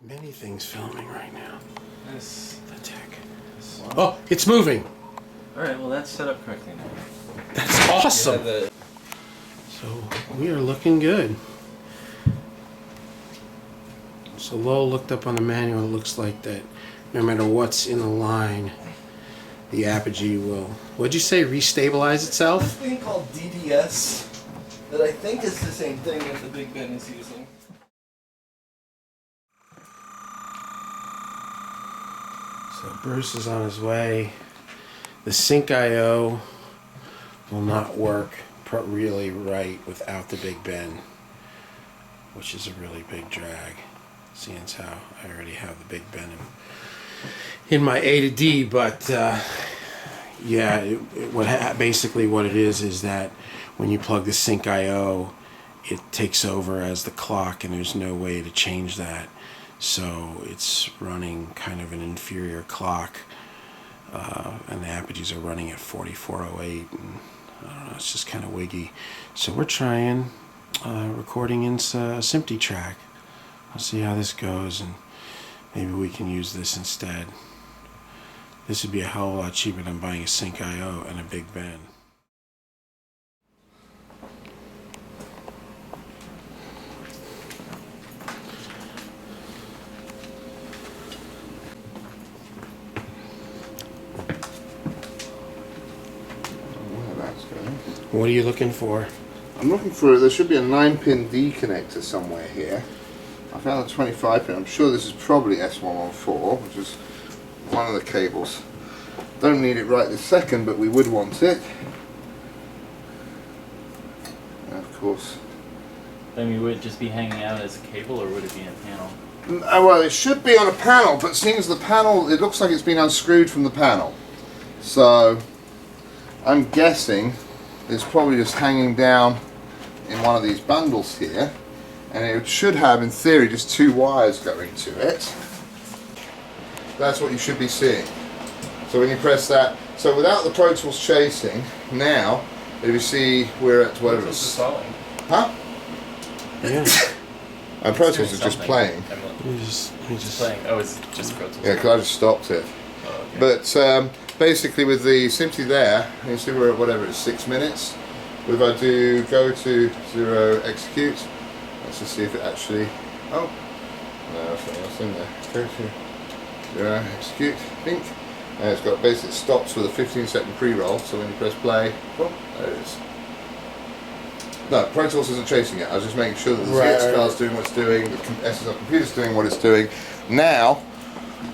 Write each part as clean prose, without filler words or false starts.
Many things filming right now. Yes. The tech. Oh, it's moving. Alright, well that's set up correctly now. That's awesome. So we are looking good. So Lowell looked up on the manual. It looks like that no matter what's in the line, the apogee will, what'd you say, restabilize itself? This thing called DDS that I think is the same thing that the Big Ben is using. So Bruce is on his way. The Sync IO will not work really right without the Big Ben, which is a really big drag, seeing as how I already have the Big Ben in my A to D. But yeah, basically what it is that when you plug the Sync IO, it takes over as the clock, and there's no way to change that. So it's running kind of an inferior clock, and the apogees are running at 4408, and I don't know, it's just kind of wiggy. So we're trying recording in a SMPTE track. I'll see how this goes, and maybe we can use this instead. This would be a hell of a lot cheaper than buying a Sync IO and a Big Ben. What are you looking for? I'm looking for, there should be a 9-pin D connector somewhere here. I found a 25-pin. I'm sure this is probably S114, which is one of the cables. Don't need it right this second, but we would want it. And of course. I mean, would it just be hanging out as a cable, or would it be in a panel? Well, it should be on a panel, but seeing as the panel, it looks like it's been unscrewed from the panel. So, I'm guessing it's probably just hanging down in one of these bundles here, and it should have, in theory, just 2 wires going to it. That's what you should be seeing. So when you press that, so without the Pro Tools chasing, now, if you see we're at whatever it's... Huh? Yeah. And Pro Tools is just playing. We just Playing. Oh, it's just Pro Tools. Yeah, because I just stopped it. Oh, okay. But basically with the SMPTE there, you see we're at whatever it's 6 minutes. If I do go to 0 execute, let's just see if it actually, oh, no, there's something else in there. Go to 0 execute, think, and it's got basically, it stops with a 15-second pre-roll, so when you press play, oh, there it is. No, Pro Tools isn't chasing it, I was just making sure that the ZX card's doing what it's doing, the SSL computer's doing what it's doing. Now,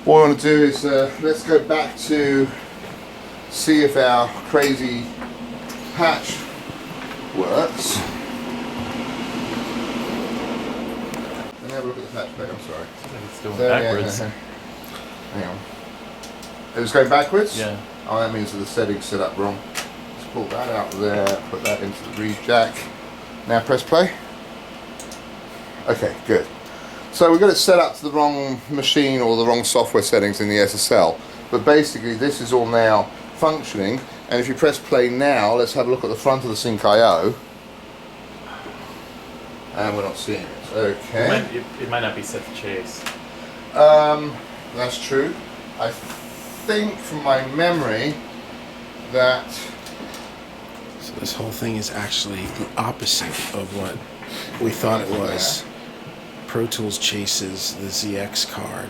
what I want to do is, let's go back to see if our crazy patch works. Let me have a look at the patch plate, I'm sorry. It's going backwards. Hang on. It was going backwards? Yeah. Oh, that means that the setting's set up wrong. Let's pull that out of there, put that into the read jack. Now press play. Okay, good. So we've got it set up to the wrong machine or the wrong software settings in the SSL. But basically this is all now functioning, and if you press play now, let's have a look at the front of the Sync IO. And we're not seeing it. Okay. It might not be set to chase. That's true. I think from my memory that... So this whole thing is actually the opposite of what we thought it was. Pro Tools chases the ZX card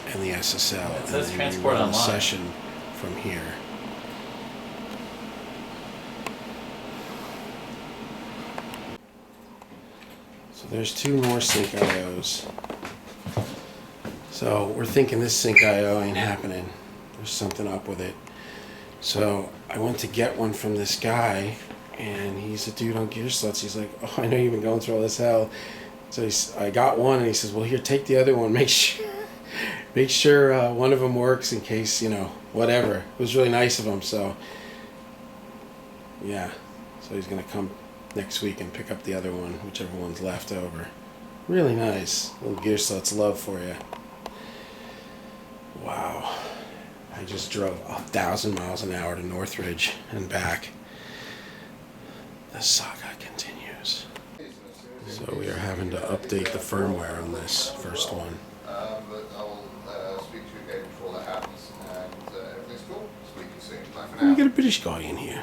and the SSL, Yeah, it and says then transport you run the online. session from here. So there's 2 more Sync IOs. So we're thinking this Sync IO ain't happening. There's something up with it. So I went to get one from this guy, and he's a dude on Gear Sluts. He's like, oh, I know you've been going through all this hell. So I got one, and he says, well, here, take the other one. Make sure one of them works in case, you know, whatever. It was really nice of him. So yeah, so he's gonna come next week and pick up the other one, whichever one's left over. Really nice. Little Gear Sluts love for you. Wow. I just drove 1,000 miles an hour to Northridge and back. The saga continues. So we are having to update the firmware on this first one. get a British guy in here.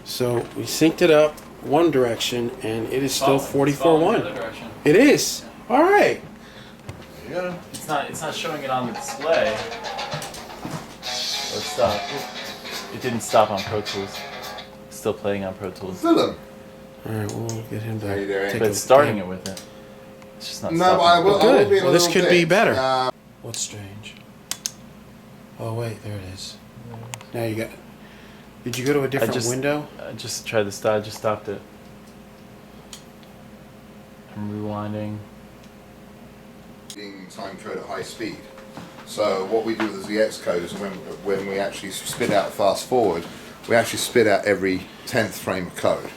So we synced it up one direction, and it is still 44.1. It is. All right. Yeah. It's not showing it on the display. Let's stop. It didn't stop on Pro Tools. It's still playing on Pro Tools. Dylan. All right, we'll get him to How you doing? take But a it's starting look. it with it. It's just not No, stopping. but I will Good. be a Well, this little could be bit, better. What's strange? Oh wait, there it is. Now you got. Did you go to a different window? I just tried to stop. I just stopped it. I'm rewinding. Time code at high speed. So what we do with the X code is when we actually spit out fast forward, we actually spit out every 10th frame of code.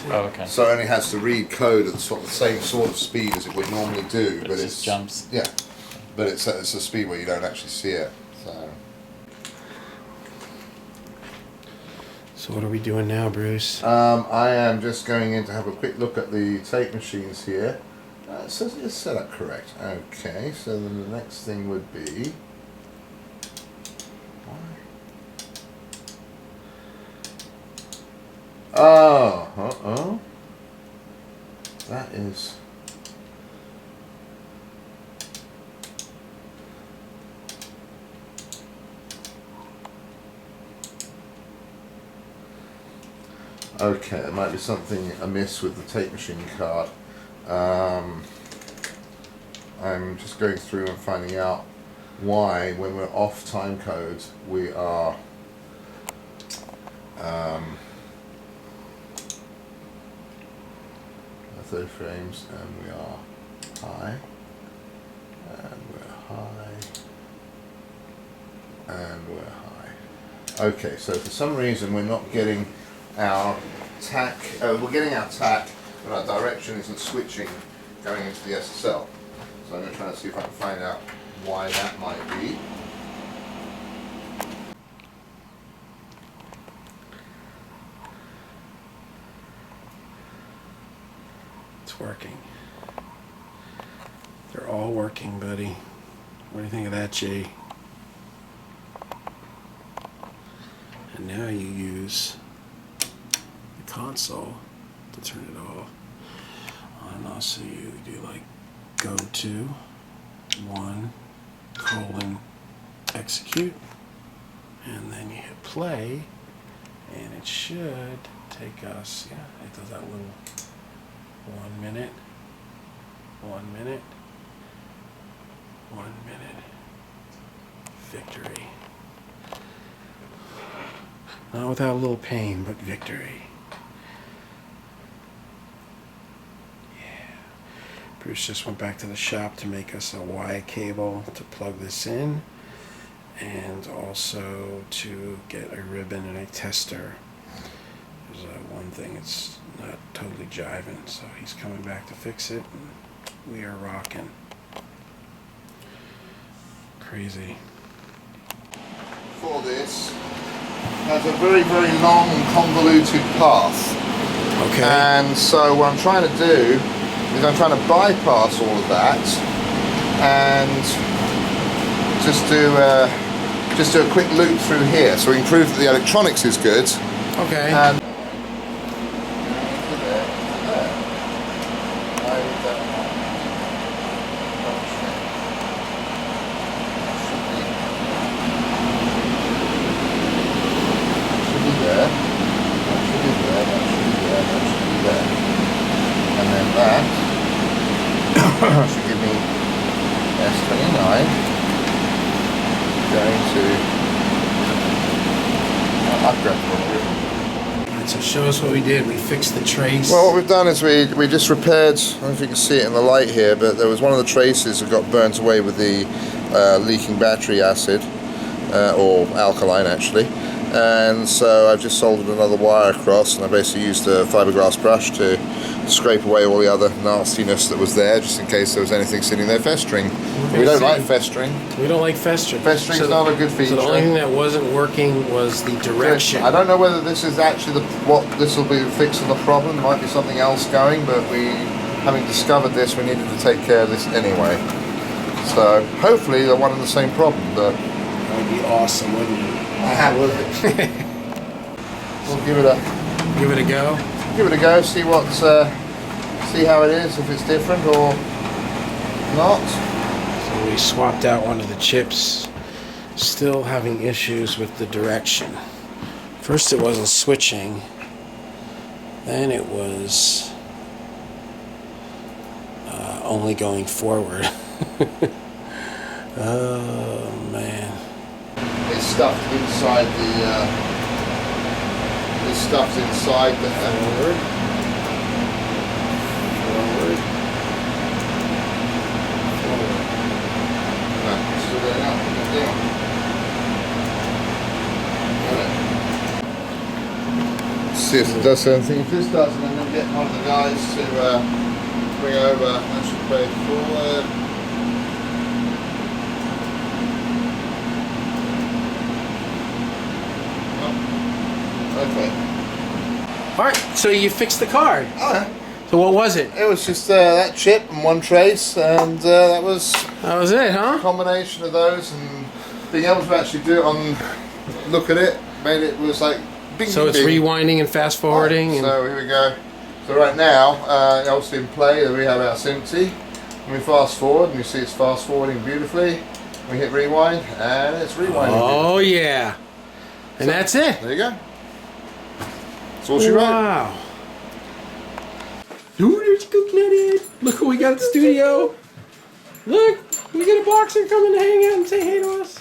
Oh, okay. So it only has to read code at the same sort of speed as it would normally do, but It it's just jumps. Yeah, but it's a speed where you don't actually see it. So what are we doing now, Bruce? I am just going in to have a quick look at the tape machines here. So it's set up correct. Okay, so then the next thing would be. Oh, that is. Okay, there might be something amiss with the tape machine card. I'm just going through and finding out why, when we're off time codes, we are at 30 frames, and we are high, and we're high, and we're high. Okay, so for some reason we're not getting our tack, we're getting our tack, but our direction isn't switching going into the SSL. So I'm going to try to see if I can find out why that might be. It's working. They're all working, buddy. What do you think of that, Jay? And now you use the console to turn it off. And also you do like go to 1: execute, and then you hit play, and it should take us, yeah, it does that little 1 minute, 1 minute, 1 minute, victory. Not without a little pain, but victory. Bruce just went back to the shop to make us a Y cable to plug this in, and also to get a ribbon and a tester. There's one thing it's not totally jiving, so he's coming back to fix it, and we are rocking. Crazy. For this has a very, very long and convoluted path. Okay. And so what I'm trying to do is I'm trying to bypass all of that and just do a quick loop through here, so we can prove that the electronics is good. Okay. And should give me S29 going to upgrade. Alright, so show us what we did. We fixed the trace. Well, what we've done is we just repaired, I don't know if you can see it in the light here, but there was one of the traces that got burnt away with the leaking battery acid, or alkaline actually. And so I've just soldered another wire across, and I basically used a fiberglass brush to scrape away all the other nastiness that was there, just in case there was anything sitting there festering. We don't like festering. We don't like festering. Festering's not a good feature. So the only thing that wasn't working was the direction. I don't know whether this is actually what this will be fixing the problem. There might be something else going, but having discovered this, we needed to take care of this anyway. So hopefully they're one and the same problem. But That would be awesome, wouldn't it? I would. we'll give it a Give it a go. see see how it is, if it's different or not. So we swapped out one of the chips. Still having issues with the direction. First it wasn't switching. Then it was only going forward. Oh man. It's stuffed inside the. It's stuffed inside there. Forward. Forward. Forward. No, it's still going up and down. Got it. See if it does anything. If this doesn't, then we'll get one of the guys to bring over and should play forward. Okay. Alright, so you fixed the card. Oh yeah. So what was it? It was just that chip and one trace, and that was That was it, a huh? combination of those, and being able to actually do it on, look at it, made it was like bing, So it's bing. rewinding and fast forwarding. Right, And so here we go. So right now, obviously in play, we have our SIMT. When we fast forward, and you see it's fast forwarding beautifully. We hit rewind, and it's rewinding. oh yeah. And that's it. There you go. That's all she wrote. Wow. Ooh, there's Cooknut. Look who we got at the studio. Look, we got a boxer coming to hang out and say hey to us.